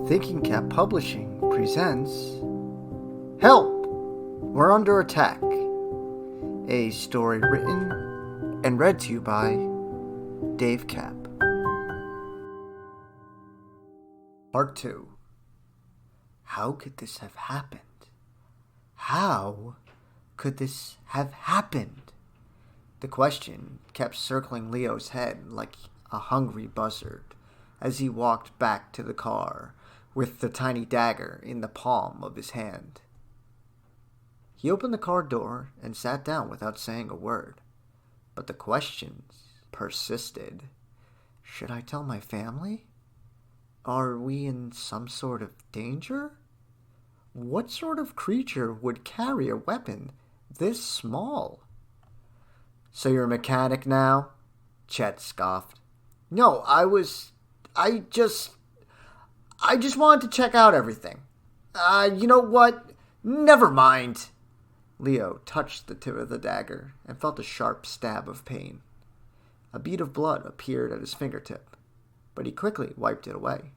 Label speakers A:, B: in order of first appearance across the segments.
A: Thinking Cap Publishing presents Help! We're Under Attack. A story written and read to you by Dave Cap. Part 2. How could this have happened? How could this have happened? The question kept circling Leo's head like a hungry buzzard as he walked back to the car with the tiny dagger in the palm of his hand. He opened the car door and sat down without saying a word. But the questions persisted. Should I tell my family? Are we in some sort of danger? What sort of creature would carry a weapon this small? So you're a mechanic now? Chet scoffed. No, I just wanted to check out everything. You know what? Never mind. Leo touched the tip of the dagger and felt a sharp stab of pain. A bead of blood appeared at his fingertip, but he quickly wiped it away.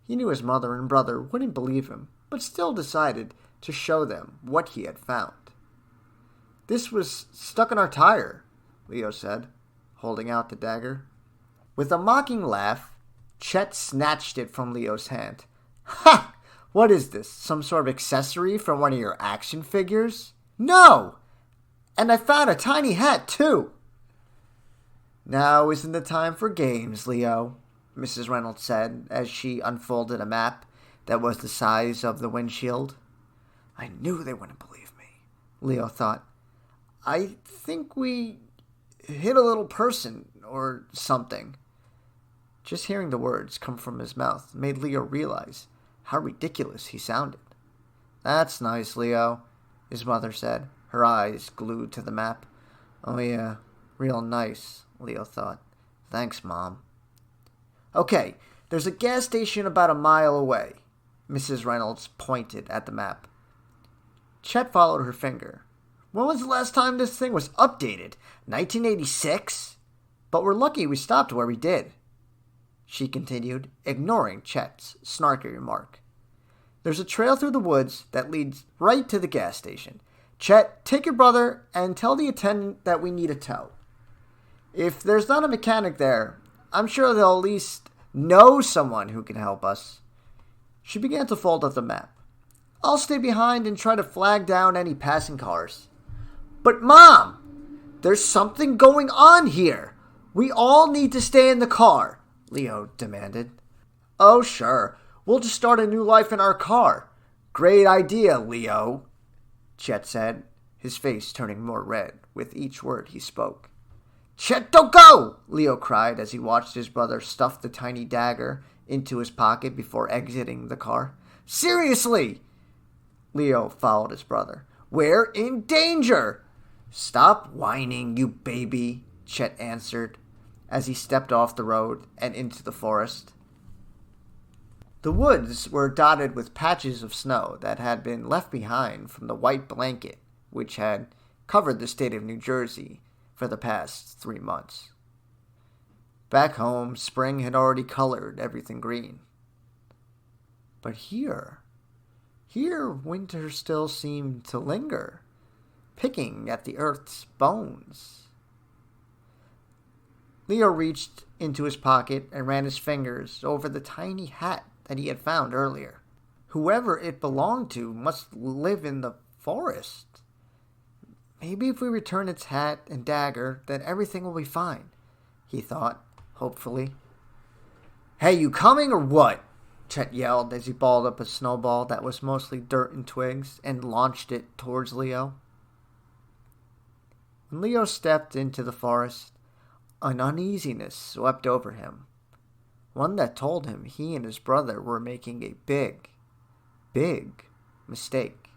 A: He knew his mother and brother wouldn't believe him, but still decided to show them what he had found. This was stuck in our tire, Leo said, holding out the dagger. With a mocking laugh, Chet snatched it from Leo's hand. Ha! What is this? Some sort of accessory from one of your action figures? No! And I found a tiny hat, too. Now isn't the time for games, Leo, Mrs. Reynolds said as she unfolded a map that was the size of the windshield. I knew they wouldn't believe me, Leo thought. I think we hit a little person or something. Just hearing the words come from his mouth made Leo realize how ridiculous he sounded. That's nice, Leo, his mother said, her eyes glued to the map. Oh yeah, real nice, Leo thought. Thanks, Mom. Okay, there's a gas station about a mile away. Mrs. Reynolds pointed at the map. Chet followed her finger. When was the last time this thing was updated? 1986? But we're lucky we stopped where we did, she continued, ignoring Chet's snarky remark. There's a trail through the woods that leads right to the gas station. Chet, take your brother and tell the attendant that we need a tow. If there's not a mechanic there, I'm sure they'll at least know someone who can help us. She began to fold up the map. I'll stay behind and try to flag down any passing cars. But Mom, there's something going on here. We all need to stay in the car, Leo demanded. Oh, sure. We'll just start a new life in our car. Great idea, Leo, Chet said, his face turning more red with each word he spoke. Chet, don't go! Leo cried as he watched his brother stuff the tiny dagger into his pocket before exiting the car. Seriously! Leo followed his brother. We're in danger! Stop whining, you baby, Chet answered as he stepped off the road and into the forest. The woods were dotted with patches of snow that had been left behind from the white blanket which had covered the state of New Jersey for the past 3 months. Back home, spring had already colored everything green. But here winter still seemed to linger, picking at the earth's bones. Leo reached into his pocket and ran his fingers over the tiny hat that he had found earlier. Whoever it belonged to must live in the forest. Maybe if we return its hat and dagger, then everything will be fine, he thought, hopefully. Hey, you coming or what? Chet yelled as he balled up a snowball that was mostly dirt and twigs and launched it towards Leo. When Leo stepped into the forest, an uneasiness swept over him, one that told him he and his brother were making a big mistake.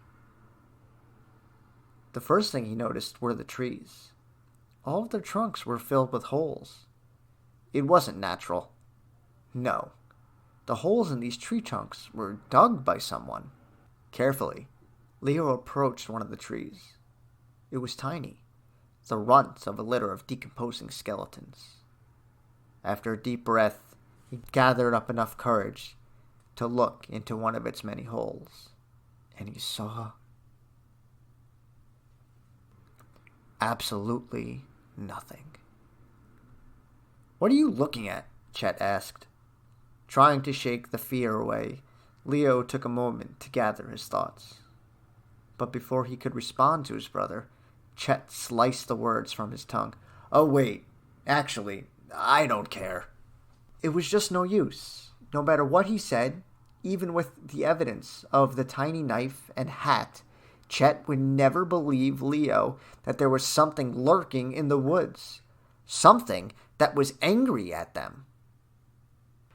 A: The first thing he noticed were the trees. All of their trunks were filled with holes. It wasn't natural. No, the holes in these tree trunks were dug by someone. Carefully, Leo approached one of the trees. It was tiny, the runt of a litter of decomposing skeletons. After a deep breath, he gathered up enough courage to look into one of its many holes, and he saw absolutely nothing. "What are you looking at?" Chet asked. Trying to shake the fear away, Leo took a moment to gather his thoughts. But before he could respond to his brother, Chet sliced the words from his tongue. "Oh, wait. Actually, I don't care." It was just no use. No matter what he said, even with the evidence of the tiny knife and hat, Chet would never believe Leo that there was something lurking in the woods. Something that was angry at them.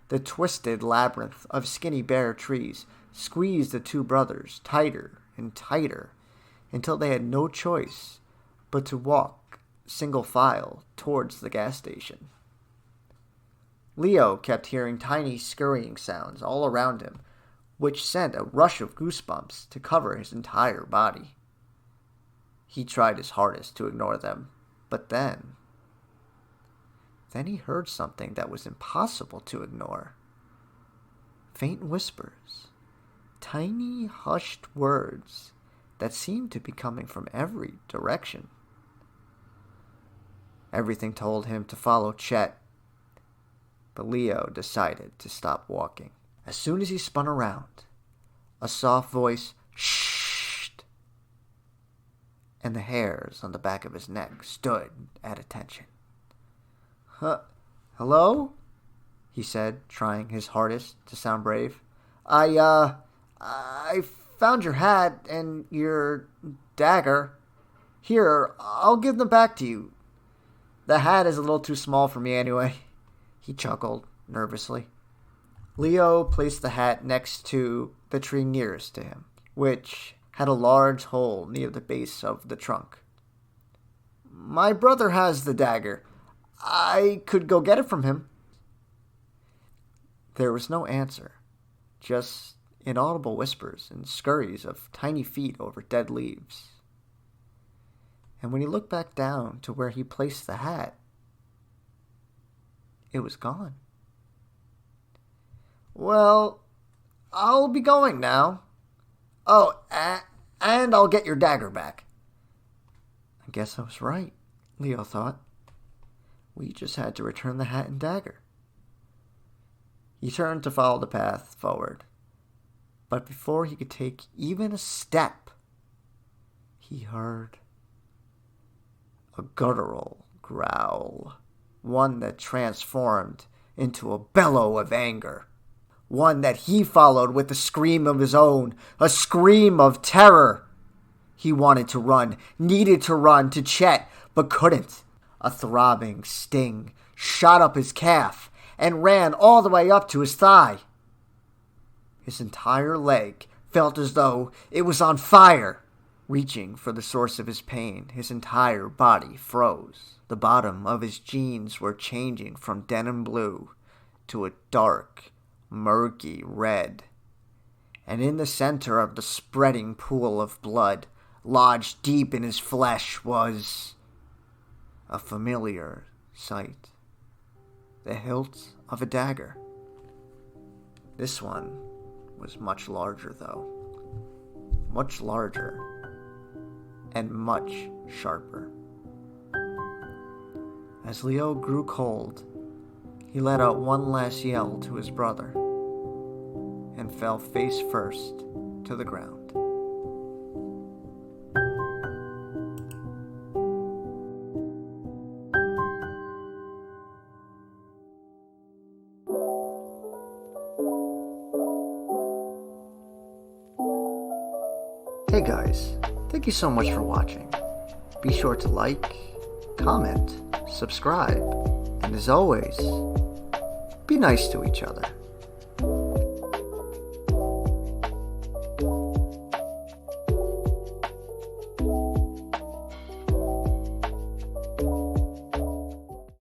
A: The twisted labyrinth of skinny bare trees squeezed the two brothers tighter and tighter until they had no choice but to walk single file towards the gas station. Leo kept hearing tiny scurrying sounds all around him, which sent a rush of goosebumps to cover his entire body. He tried his hardest to ignore them, but then he heard something that was impossible to ignore. Faint whispers, tiny hushed words that seemed to be coming from every direction. Everything told him to follow Chet, but Leo decided to stop walking. As soon as he spun around, a soft voice shh, and the hairs on the back of his neck stood at attention. Hello? He said, trying his hardest to sound brave. I found your hat and your dagger. Here, I'll give them back to you. The hat is a little too small for me anyway. He chuckled nervously. Leo placed the hat next to the tree nearest to him, which had a large hole near the base of the trunk. My brother has the dagger. I could go get it from him. There was no answer, just inaudible whispers and scurries of tiny feet over dead leaves. And when he looked back down to where he placed the hat, it was gone. Well, I'll be going now. Oh, and I'll get your dagger back. I guess I was right, Leo thought. We just had to return the hat and dagger. He turned to follow the path forward, but before he could take even a step, he heard a guttural growl, one that transformed into a bellow of anger, one that he followed with a scream of his own, a scream of terror. He wanted to run, needed to run to Chet, but couldn't. A throbbing sting shot up his calf and ran all the way up to his thigh. His entire leg felt as though it was on fire. Reaching for the source of his pain, his entire body froze. The bottom of his jeans were changing from denim blue to a dark, murky red. And in the center of the spreading pool of blood, lodged deep in his flesh, was a familiar sight. The hilt of a dagger. This one was much larger, though. Much larger and much sharper. As Leo grew cold, he let out one last yell to his brother and fell face first to the ground. Hey guys, thank you so much for watching. Be sure to like, comment, subscribe, and as always, be nice to each other.